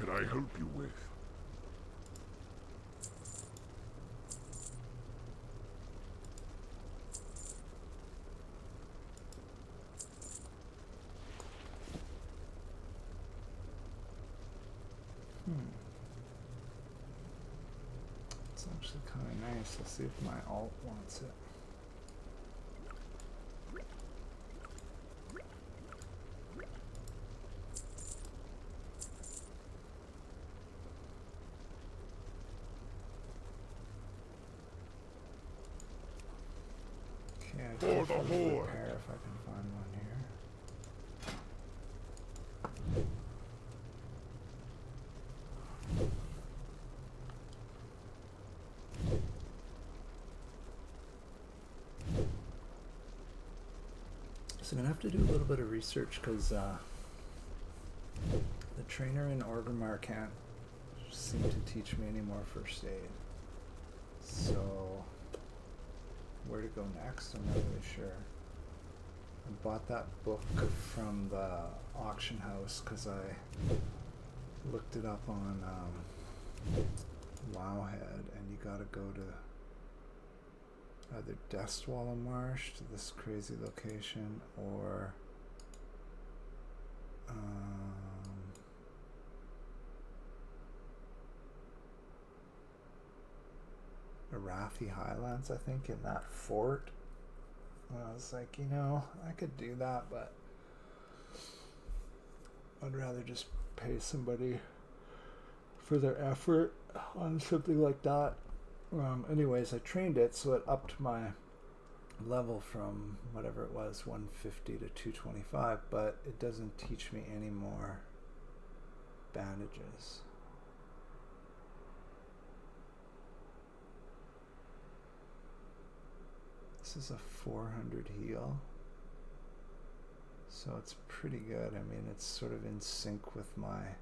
can I help you with? It's actually kind of nice. Let's see if my alt wants it. Okay, I can repair if I can find one here. So I'm gonna have to do a little bit of research because the trainer in Orgrimmar can't seem to teach me any more first aid. So where to go next, I'm not really sure. I bought that book from the auction house because I looked it up on Wowhead, and you gotta go to either Deathswallow Marsh, to this crazy location, or Arathi Highlands, I think, in that fort. And I was like, you know, I could do that, but I'd rather just pay somebody for their effort on something like that. Anyways, I trained it, so it upped my level from whatever it was, 150 to 225, but it doesn't teach me any more bandages. This is a 400 heal, so it's pretty good. I mean, it's sort of in sync with my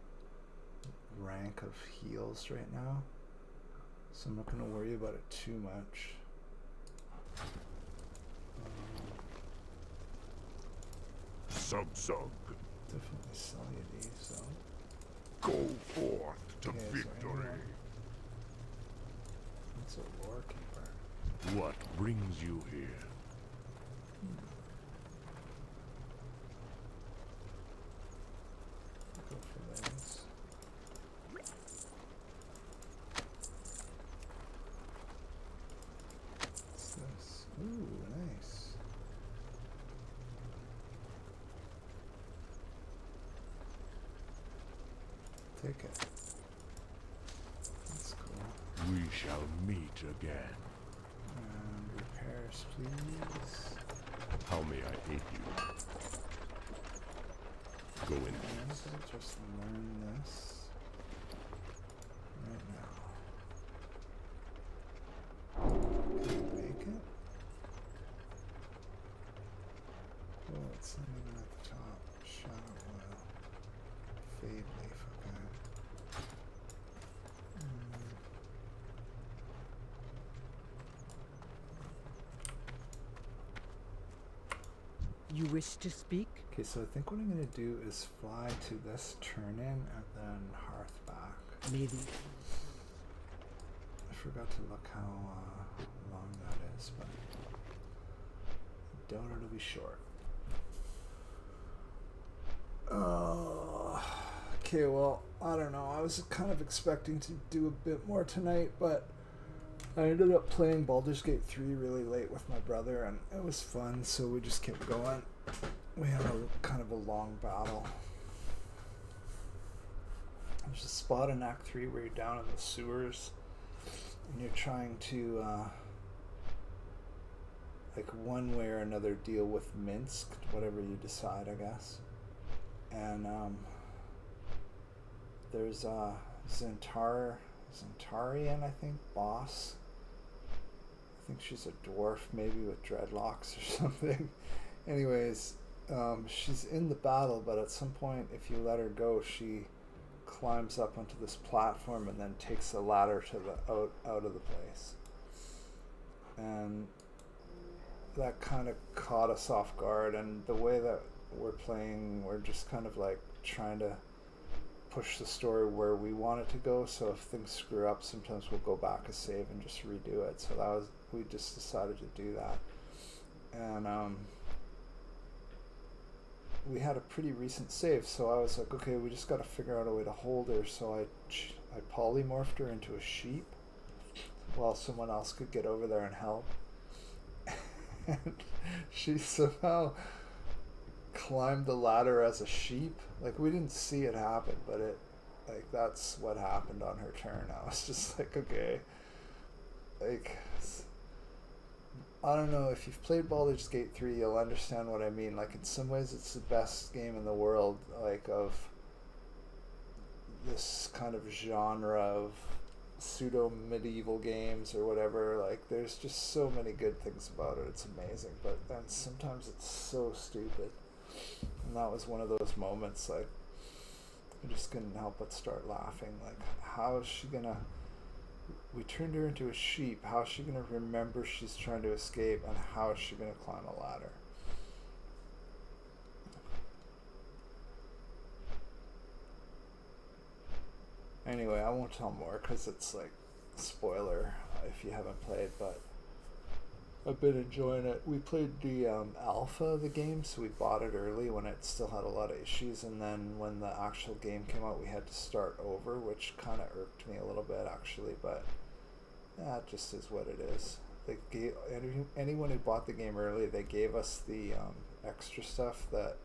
rank of heals right now, so I'm not going to worry about it too much. Sub. Definitely sell you these, though. Go forth to victory. That's a lore keeper. What brings you here? Go for those. What's this? Ooh, nice. Take it. That's cool. We shall meet again. Repairs, please. How may I aid you? Go in. And just learn this right now. Can you make it? Oh, it's not even at the top. Shadow oil. Fade leaf, okay. You wish to speak? Okay, so I think what I'm going to do is fly to this turn-in and then hearth back. Maybe. I forgot to look how long that is, but I doubt it'll be short. Okay, well, I don't know. I was kind of expecting to do a bit more tonight, but I ended up playing Baldur's Gate 3 really late with my brother, and it was fun, so we just kept going. We had a kind of a long battle. There's a spot in Act 3 where you're down in the sewers, and you're trying to, like, one way or another deal with Minsk, whatever you decide, I guess. And, there's a Zentarian, I think, boss. I think she's a dwarf, maybe with dreadlocks or something. Anyways, she's in the battle, but at some point, if you let her go, she climbs up onto this platform and then takes a ladder to the out of the place. And that kind of caught us off guard, and the way that we're playing, we're just kind of like trying to push the story where we want it to go. So if things screw up, sometimes we'll go back a save and just redo it. So we just decided to do that. And we had a pretty recent save, so I was like, okay, we just got to figure out a way to hold her. So I polymorphed her into a sheep while someone else could get over there and help. And she somehow climbed the ladder as a sheep. Like, we didn't see it happen, but that's what happened on her turn. I was just like, okay, like, I don't know, if you've played Baldur's Gate 3, you'll understand what I mean. Like, in some ways it's the best game in the world, like, of this kind of genre of pseudo medieval games or whatever. Like, there's just so many good things about it. It's amazing, but then sometimes it's so stupid. And that was one of those moments, like, I just couldn't help but start laughing. Like, how is she gonna... We turned her into a sheep. How is she gonna remember she's trying to escape, and how is she gonna climb a ladder? Anyway, I won't tell more because it's like spoiler if you haven't played, but I've been enjoying it. We played the alpha of the game, so we bought it early when it still had a lot of issues, and then when the actual game came out, we had to start over, which kind of irked me a little bit, actually, but it just is what it is. They gave anyone who bought the game early, they gave us the extra stuff that,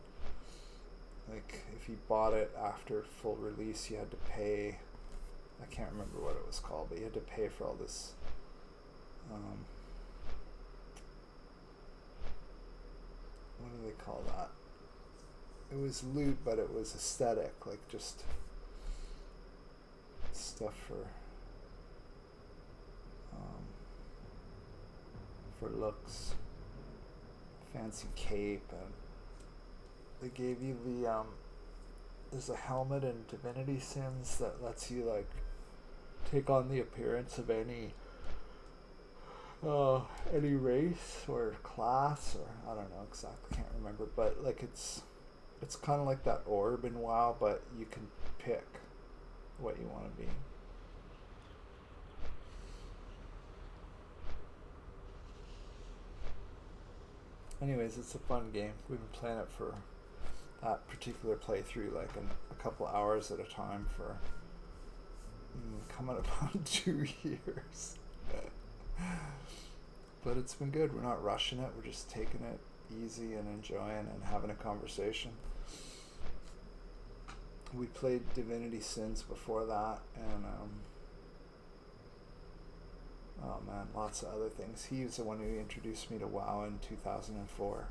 like, if you bought it after full release, you had to pay. I can't remember what it was called, but you had to pay for all this. What do they call that? It was loot, but it was aesthetic, like just stuff for looks, fancy cape, and they gave you the there's a helmet in Divinity Sins that lets you like take on the appearance of any race or class, or I don't know exactly, can't remember, but like it's kind of like that orb in WoW, but you can pick what you want to be. Anyways, it's a fun game. We've been playing it for that particular playthrough like in a couple hours at a time for coming up on 2 years. But it's been good. We're not rushing it. We're just taking it easy and enjoying and having a conversation. We played Divinity Sins before that, and oh man, lots of other things. He was the one who introduced me to WoW in 2004.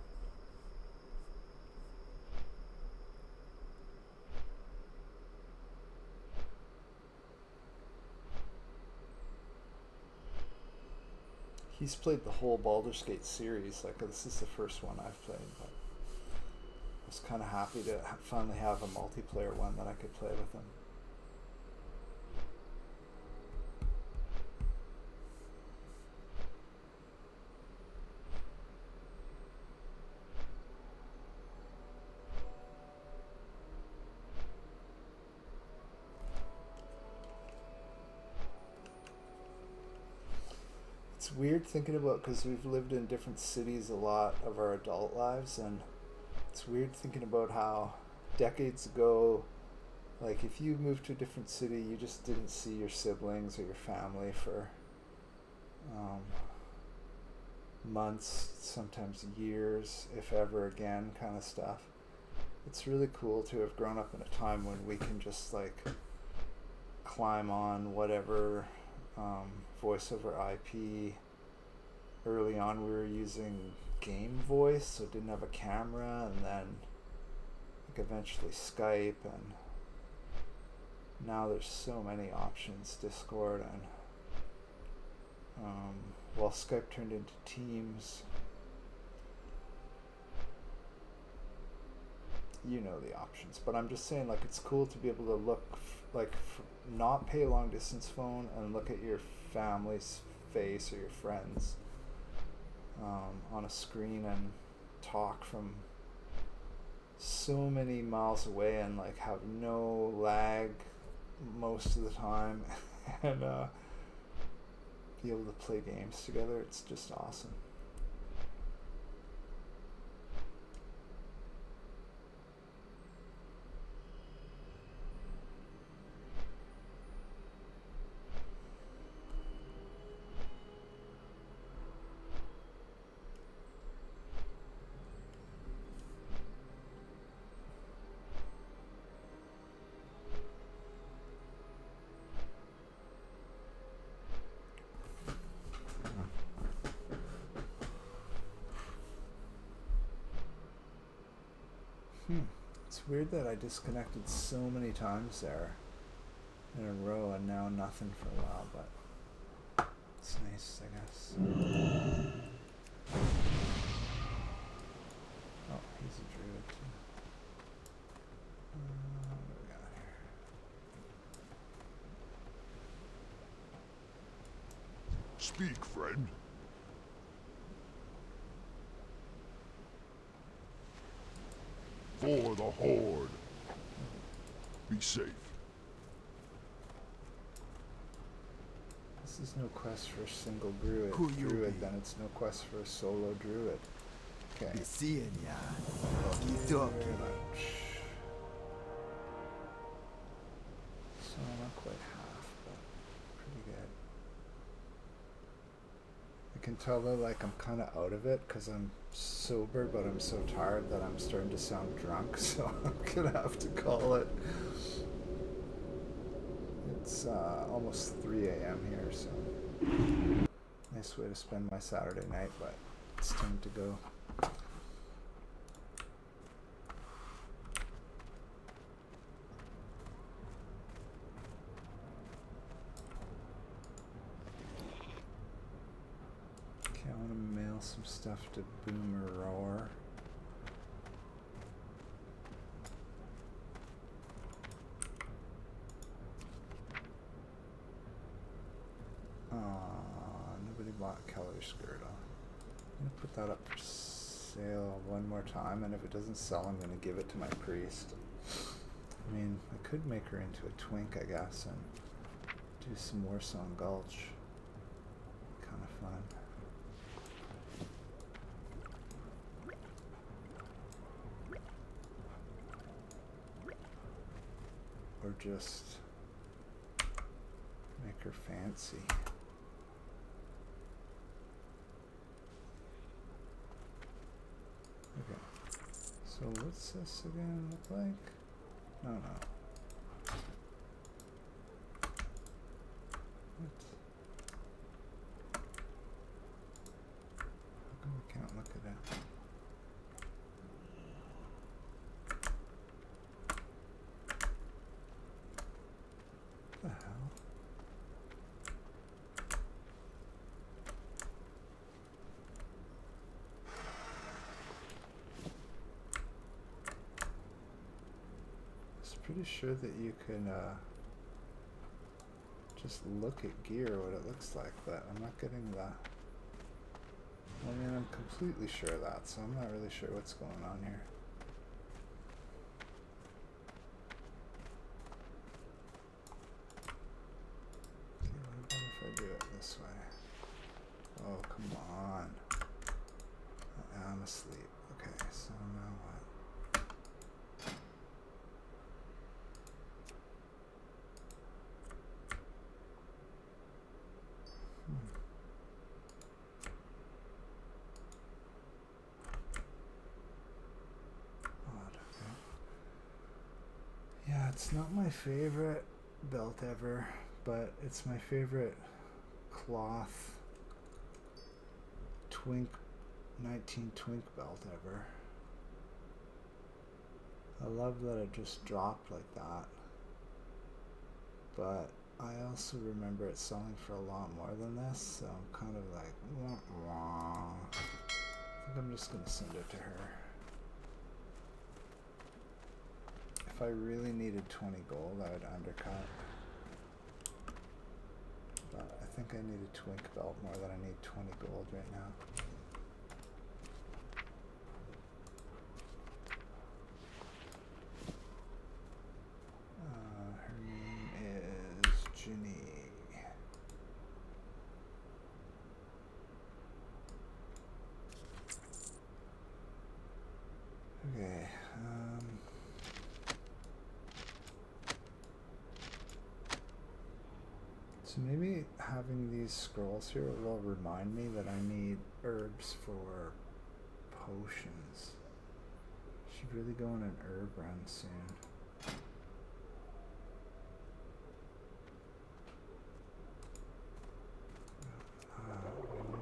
He's played the whole Baldur's Gate series. Like, this is the first one I've played, but I was kind of happy to finally have a multiplayer one that I could play with him. It's weird thinking about, because we've lived in different cities a lot of our adult lives, and it's weird thinking about how decades ago, like, if you moved to a different city, you just didn't see your siblings or your family for months, sometimes years, if ever again, kind of stuff. It's really cool to have grown up in a time when we can just like climb on whatever voice over IP. Early on we were using game voice, so it didn't have a camera, and then like eventually Skype, and now there's so many options, Discord, and well, Skype turned into Teams. You know the options, but I'm just saying, like, it's cool to be able to look not pay a long distance phone and look at your family's face or your friends on a screen and talk from so many miles away and like have no lag most of the time, and be able to play games together. It's just awesome. It's weird that I disconnected so many times there in a row and now nothing for a while, but it's nice, I guess. Oh, he's a druid too. What do we got here? Speak, friend. For the Horde. Be safe. This is no quest for a single druid. Who you be? Then it's no quest for a solo druid. Okay. Be seeing ya. Thank you Okey-dokey. very much. So not quite half, but pretty good. I can tell though, like I'm kind of out of it because I'm sober, but I'm so tired that I'm starting to sound drunk. So I'm gonna have to call it. It's almost 3 a.m. here, so nice way to spend my Saturday night, but it's time to go. Okay, I want to mail some stuff to Boomer Roar. Nobody bought Keller's Girdle. I'm gonna put that up for sale one more time, and if it doesn't sell, I'm gonna give it to my priest. I mean, I could make her into a twink, I guess, and do some Warsong Gulch. Kind of fun. Or just make her fancy. Okay. So what's this again look like? No. What? How come we can't look at it? What the hell? Pretty sure that you can just look at gear what it looks like, but I'm not getting the. I mean, I'm completely sure of that, so I'm not really sure what's going on here. Okay, what about if I do it this way? Oh, come on. I'm asleep. Okay, so now what? Yeah, it's not my favorite belt ever, but it's my favorite cloth twink 19 twink belt ever. I love that it just dropped like that, but I also remember it selling for a lot more than this, so I'm kind of like, wah, wah. I think I'm just gonna send it to her. If I really needed 20 gold, I would undercut. But I think I need a twink belt more than I need 20 gold right now. So maybe having these scrolls here will remind me that I need herbs for potions. Should really go on an herb run soon.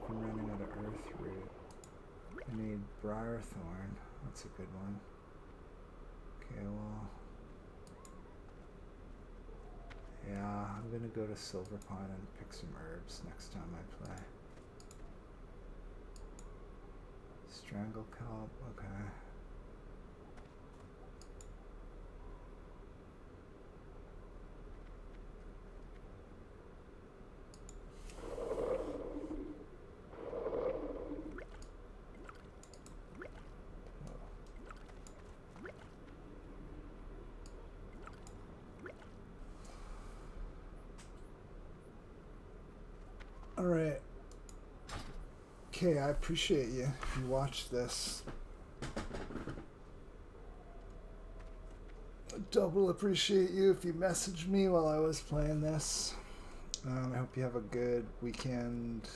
I'm running out of earth root. I need briarthorn. That's a good one. Okay, well, yeah, I'm gonna go to Silverpine and pick some herbs next time I play. Strangle kelp, okay. Alright. Okay, I appreciate you if you watched this. Double appreciate you if you messaged me while I was playing this. I hope you have a good weekend.